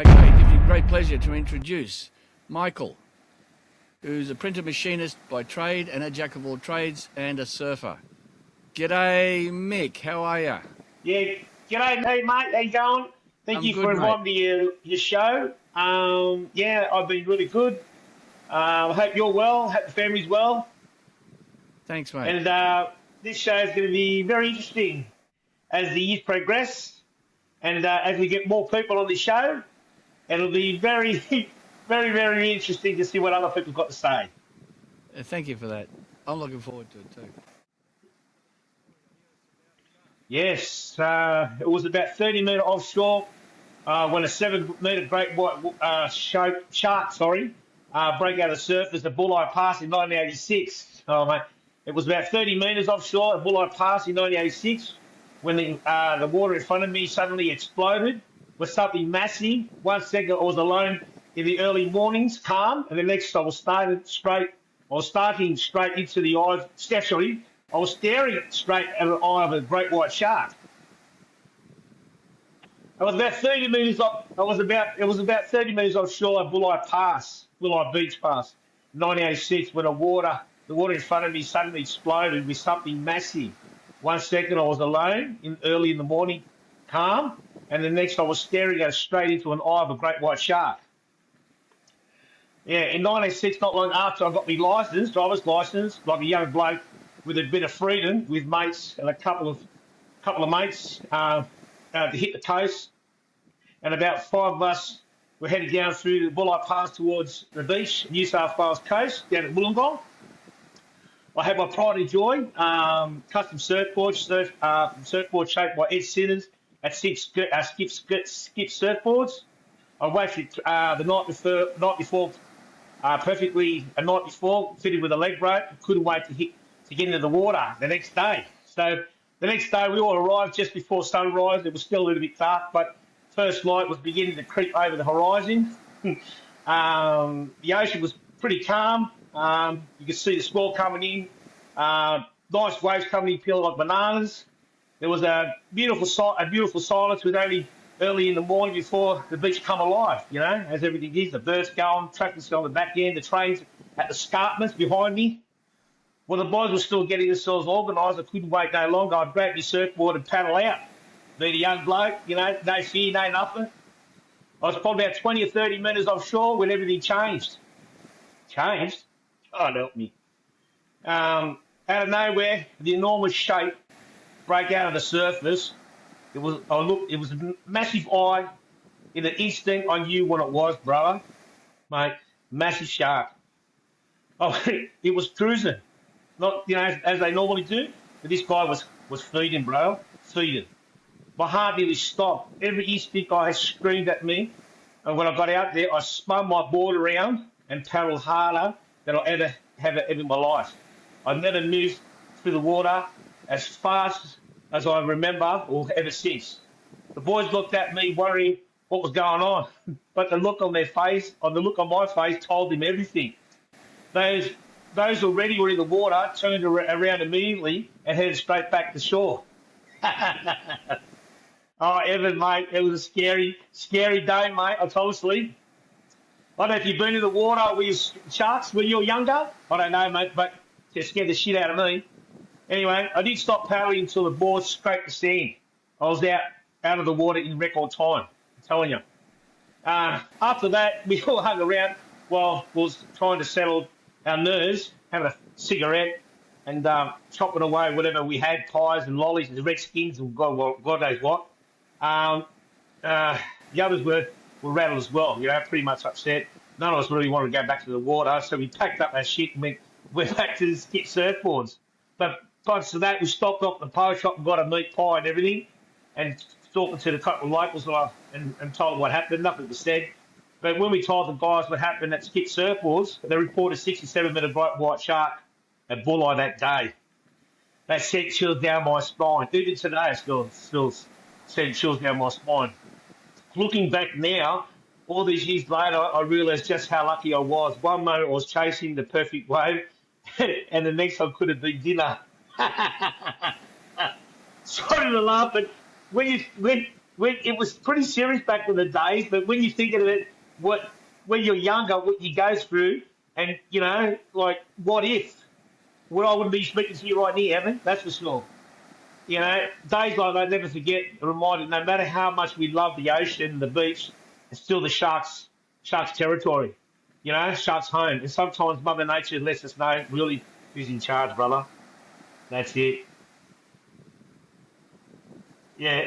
Okay, it gives me great pleasure to introduce Michael, who's a printer machinist by trade and a jack of all trades and a surfer. G'day, Mick. How are you? Yeah, g'day, hey mate, how you going? Thank I'm you for good, mate. inviting me to your show. Yeah, I've been really good. I hope you're well, hope the family's well. Thanks, mate. And this show is going to be very interesting as the years progress and as we get more people on the show. It'll be very, very, very interesting to see what other people got to say. Thank you for that. I'm looking forward to it too. Yes, it was about 30 metre offshore when a 7 metre great white shark, broke out of the surface at Bulleye Pass in 1986. Oh, mate. It was about 30 metres offshore at Bulleye Pass in 1986 when the water in front of me suddenly exploded with something massive. 1 second I was alone in the early mornings, calm, and the next I was starting straight into the eye, actually, I was staring straight at the eye of a great white shark. I was about 30 metres off. It was about 30 metres offshore at Bulleye Beach Pass, 1986, when the water in front of me suddenly exploded with something massive. 1 second I was alone, early in the morning, calm, and the next I was staring at straight into an eye of a great white shark. Yeah, in 1986, not long after I got my license, driver's license, like a young bloke with a bit of freedom, with mates and a couple of mates to hit the coast, and about five of us were headed down through the Bulleye Pass towards the beach, New South Wales coast, down at Woolongong. I had my pride and joy, custom surfboard shaped by Ed Sinners at Skip Surfboards. I waited a night before, fitted with a leg rope. Couldn't wait to get into the water the next day. So the next day we all arrived just before sunrise. It was still a little bit dark, but first light was beginning to creep over the horizon. The ocean was pretty calm. You could see the swell coming in. Nice waves coming in, peeling like bananas. There was a beautiful silence with only early in the morning before the beach come alive, as everything is. The birds going, tractors on the back end, the trains at the escarpments behind me. Well, the boys were still getting themselves organised. I couldn't wait no longer. I'd grab my surfboard and paddle out. Being a young bloke, no fear, no nothing. I was probably about 20 or 30 metres offshore when everything changed. Changed? God help me. Out of nowhere, the enormous shape broke out of the surface. It was a massive eye. In an instant, I knew what it was, brother. Mate, massive shark. Oh, it was cruising. Not, as they normally do. But this guy was feeding, bro. Feeding. My heart nearly stopped. Every instinct I screamed at me. And when I got out there, I spun my board around and paddled harder than I ever have ever in my life. I've never moved through the water as fast as I remember or ever since. The boys looked at me worrying what was going on, but the look on the look on my face told them everything. Those those already were in the water turned around immediately and headed straight back to shore. Oh, Evan, mate, it was a scary, scary day, mate. I told you, sleep. I don't know if you've been in the water with sharks when you were younger. I don't know, mate, but it scared the shit out of me. Anyway, I didn't stop paddling until the board scraped the sand. I was out of the water in record time. I'm telling you. After that, we all hung around while we was trying to settle our nerves, having a cigarette and chopping away whatever we had, pies and lollies and redskins and God knows what. Um, the others were rattled as well, pretty much upset. None of us really wanted to go back to the water, so we packed up our shit and went back to skip surfboards. But thanks to that, we stopped off at the pie shop and got a meat pie and everything, and talking to the couple of locals and told them what happened. Nothing was said. But when we told the guys what happened at Skip Surfboards, they reported 67-metre bright white shark at Bulleye that day. That sent chills down my spine. Even today, I still send chills down my spine. Looking back now, all these years later, I realised just how lucky I was. One moment I was chasing the perfect wave, and the next I could have been dinner. Sorry to laugh, but when it was pretty serious back in the days, but when you think of it, when you're younger, what you go through, and like what if? Well, I wouldn't be speaking to you right now, Evan. That's for sure. Days like that never forget. Reminded, no matter how much we love the ocean, the beach, it's still the sharks' territory. Sharks' home. And sometimes Mother Nature lets us know really who's in charge, brother. That's it. Yeah.